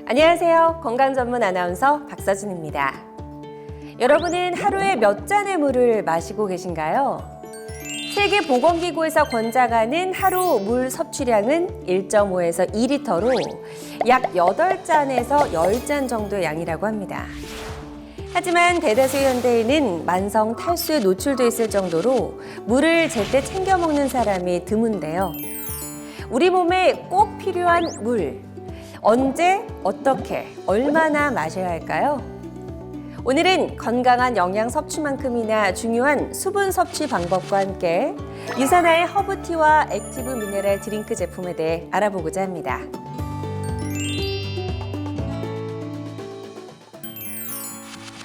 안녕하세요. 건강 전문 아나운서 박서진입니다. 여러분은 하루에 몇 잔의 물을 마시고 계신가요? 세계보건기구에서 권장하는 하루 물 섭취량은 1.5에서 2리터로 약 8잔에서 10잔 정도의 양이라고 합니다. 하지만 대다수의 현대인은 만성 탈수에 노출돼 있을 정도로 물을 제때 챙겨 먹는 사람이 드문데요. 우리 몸에 꼭 필요한 물, 언제, 어떻게, 얼마나 마셔야 할까요? 오늘은 건강한 영양 섭취만큼이나 중요한 수분 섭취 방법과 함께 유산화의 허브티와 액티브 미네랄 드링크 제품에 대해 알아보고자 합니다.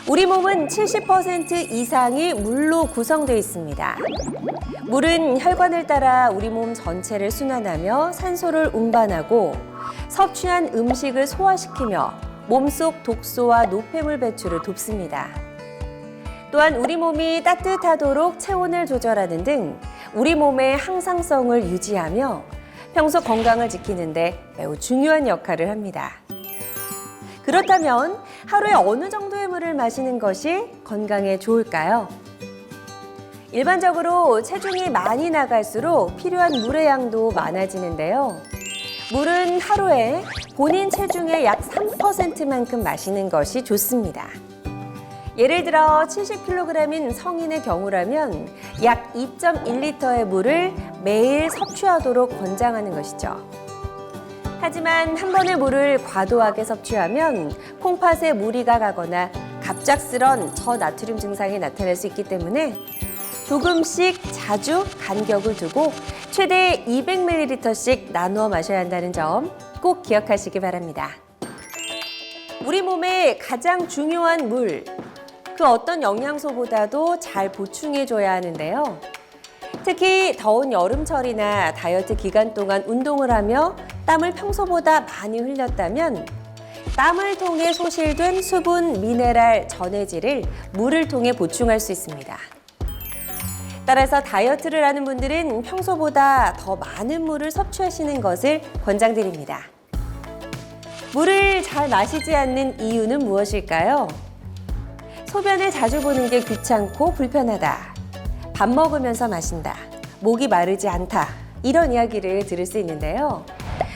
우리 몸은 70% 이상이 물로 구성되어 있습니다. 물은 혈관을 따라 우리 몸 전체를 순환하며 산소를 운반하고 섭취한 음식을 소화시키며 몸속 독소와 노폐물 배출을 돕습니다. 또한 우리 몸이 따뜻하도록 체온을 조절하는 등 우리 몸의 항상성을 유지하며 평소 건강을 지키는 데 매우 중요한 역할을 합니다. 그렇다면 하루에 어느 정도의 물을 마시는 것이 건강에 좋을까요? 일반적으로 체중이 많이 나갈수록 필요한 물의 양도 많아지는데요. 물은 하루에 본인 체중의 약 3%만큼 마시는 것이 좋습니다. 예를 들어 70kg인 성인의 경우라면 약 2.1리터의 물을 매일 섭취하도록 권장하는 것이죠. 하지만 한 번에 물을 과도하게 섭취하면 콩팥에 무리가 가거나 갑작스런 저나트륨 증상이 나타날 수 있기 때문에 조금씩 자주 간격을 두고 최대 200ml씩 나누어 마셔야 한다는 점 꼭 기억하시기 바랍니다. 우리 몸에 가장 중요한 물, 그 어떤 영양소보다도 잘 보충해줘야 하는데요. 특히 더운 여름철이나 다이어트 기간 동안 운동을 하며 땀을 평소보다 많이 흘렸다면 땀을 통해 소실된 수분, 미네랄, 전해질을 물을 통해 보충할 수 있습니다. 따라서 다이어트를 하는 분들은 평소보다 더 많은 물을 섭취하시는 것을 권장드립니다. 물을 잘 마시지 않는 이유는 무엇일까요? 소변을 자주 보는 게 귀찮고 불편하다. 밥 먹으면서 마신다. 목이 마르지 않다. 이런 이야기를 들을 수 있는데요.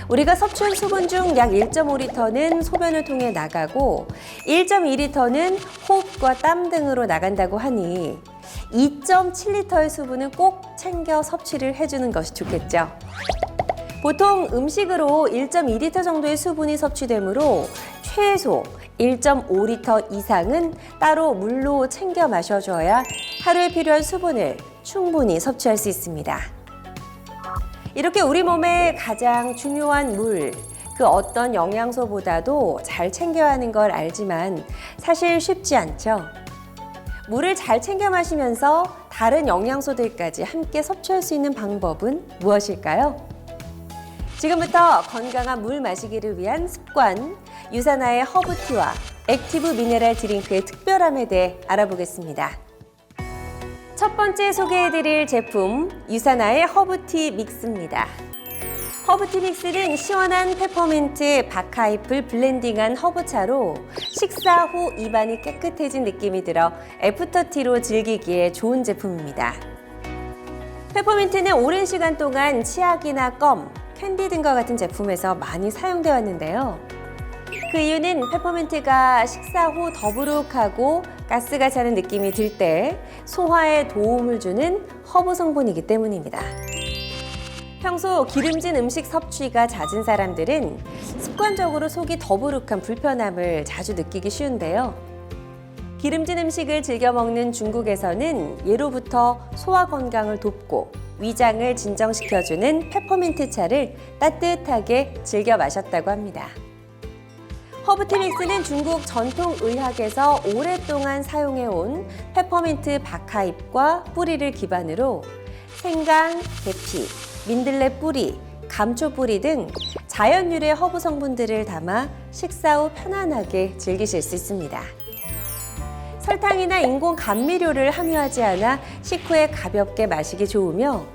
우리가 섭취한 수분 중 약 1.5리터는 소변을 통해 나가고 1.2리터는 호흡과 땀 등으로 나간다고 하니 2.7리터의 수분은 꼭 챙겨 섭취를 해주는 것이 좋겠죠. 보통 음식으로 1.2리터 정도의 수분이 섭취되므로 최소 1.5리터 이상은 따로 물로 챙겨 마셔줘야 하루에 필요한 수분을 충분히 섭취할 수 있습니다. 이렇게 우리 몸에 가장 중요한 물, 그 어떤 영양소보다도 잘 챙겨야 하는 걸 알지만 사실 쉽지 않죠. 물을 잘 챙겨 마시면서 다른 영양소들까지 함께 섭취할 수 있는 방법은 무엇일까요? 지금부터 건강한 물 마시기를 위한 습관, 유산화의 허브티와 액티브 미네랄 드링크의 특별함에 대해 알아보겠습니다. 첫 번째 소개해드릴 제품, 유산화의 허브티 믹스입니다. 허브티 믹스는 시원한 페퍼민트, 박하잎을 블렌딩한 허브차로 식사 후 입안이 깨끗해진 느낌이 들어 애프터티로 즐기기에 좋은 제품입니다. 페퍼민트는 오랜 시간 동안 치약이나 껌, 캔디 등과 같은 제품에서 많이 사용되어 왔는데요. 그 이유는 페퍼민트가 식사 후 더부룩하고 가스가 차는 느낌이 들 때 소화에 도움을 주는 허브 성분이기 때문입니다. 평소 기름진 음식 섭취가 잦은 사람들은 습관적으로 속이 더부룩한 불편함을 자주 느끼기 쉬운데요. 기름진 음식을 즐겨 먹는 중국에서는 예로부터 소화 건강을 돕고 위장을 진정시켜주는 페퍼민트 차를 따뜻하게 즐겨 마셨다고 합니다. 허브티 믹스는 중국 전통의학에서 오랫동안 사용해온 페퍼민트 박하잎과 뿌리를 기반으로 생강, 계피, 민들레 뿌리, 감초 뿌리 등 자연 유래 허브 성분들을 담아 식사 후 편안하게 즐기실 수 있습니다. 설탕이나 인공 감미료를 함유하지 않아 식후에 가볍게 마시기 좋으며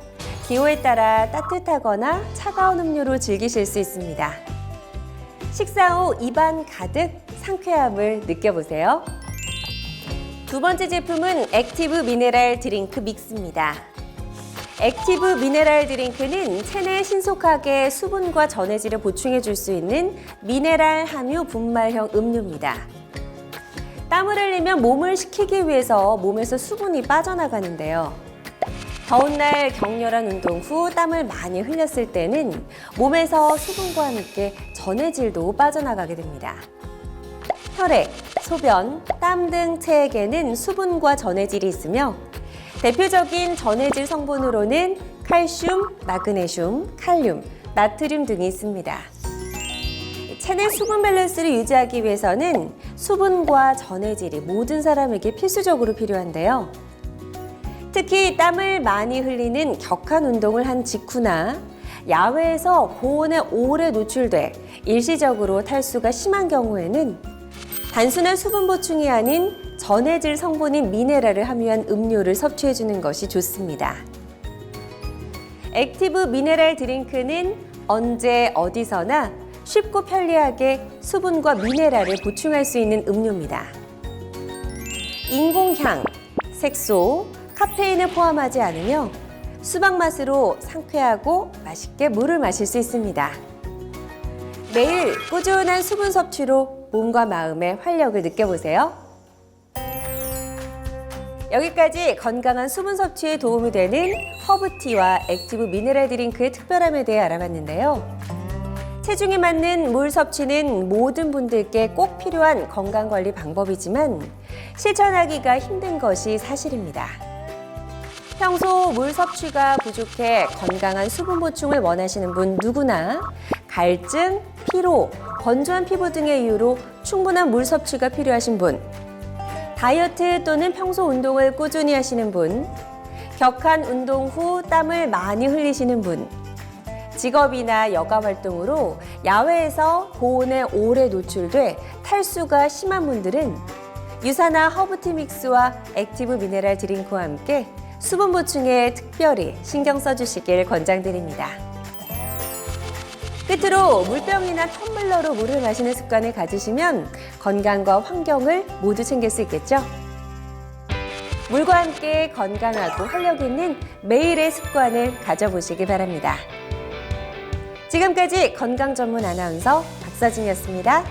기호에 따라 따뜻하거나 차가운 음료로 즐기실 수 있습니다. 식사 후 입안 가득 상쾌함을 느껴보세요. 두 번째 제품은 액티브 미네랄 드링크 믹스입니다. 액티브 미네랄 드링크는 체내에 신속하게 수분과 전해질을 보충해 줄 수 있는 미네랄 함유 분말형 음료입니다. 땀을 흘리면 몸을 식히기 위해서 몸에서 수분이 빠져나가는데요. 더운 날 격렬한 운동 후 땀을 많이 흘렸을 때는 몸에서 수분과 함께 전해질도 빠져나가게 됩니다. 혈액, 소변, 땀 등 체액에는 수분과 전해질이 있으며 대표적인 전해질 성분으로는 칼슘, 마그네슘, 칼륨, 나트륨 등이 있습니다. 체내 수분 밸런스를 유지하기 위해서는 수분과 전해질이 모든 사람에게 필수적으로 필요한데요. 특히 땀을 많이 흘리는 격한 운동을 한 직후나 야외에서 고온에 오래 노출돼 일시적으로 탈수가 심한 경우에는 단순한 수분 보충이 아닌 전해질 성분인 미네랄을 함유한 음료를 섭취해주는 것이 좋습니다. 액티브 미네랄 드링크는 언제 어디서나 쉽고 편리하게 수분과 미네랄을 보충할 수 있는 음료입니다. 인공향, 색소, 카페인을 포함하지 않으며 수박 맛으로 상쾌하고 맛있게 물을 마실 수 있습니다. 매일 꾸준한 수분 섭취로 몸과 마음의 활력을 느껴보세요. 여기까지 건강한 수분 섭취에 도움이 되는 허브티와 액티브 미네랄 드링크의 특별함에 대해 알아봤는데요. 체중에 맞는 물 섭취는 모든 분들께 꼭 필요한 건강관리 방법이지만 실천하기가 힘든 것이 사실입니다. 평소 물 섭취가 부족해 건강한 수분 보충을 원하시는 분 누구나 갈증, 피로, 건조한 피부 등의 이유로 충분한 물 섭취가 필요하신 분, 다이어트 또는 평소 운동을 꾸준히 하시는 분, 격한 운동 후 땀을 많이 흘리시는 분, 직업이나 여가 활동으로 야외에서 고온에 오래 노출돼 탈수가 심한 분들은 유사나 허브티 믹스와 액티브 미네랄 드링크와 함께 수분 보충에 특별히 신경 써주시길 권장드립니다. 끝으로 물병이나 텀블러로 물을 마시는 습관을 가지시면 건강과 환경을 모두 챙길 수 있겠죠? 물과 함께 건강하고 활력 있는 매일의 습관을 가져보시기 바랍니다. 지금까지 건강 전문 아나운서 박서진이었습니다.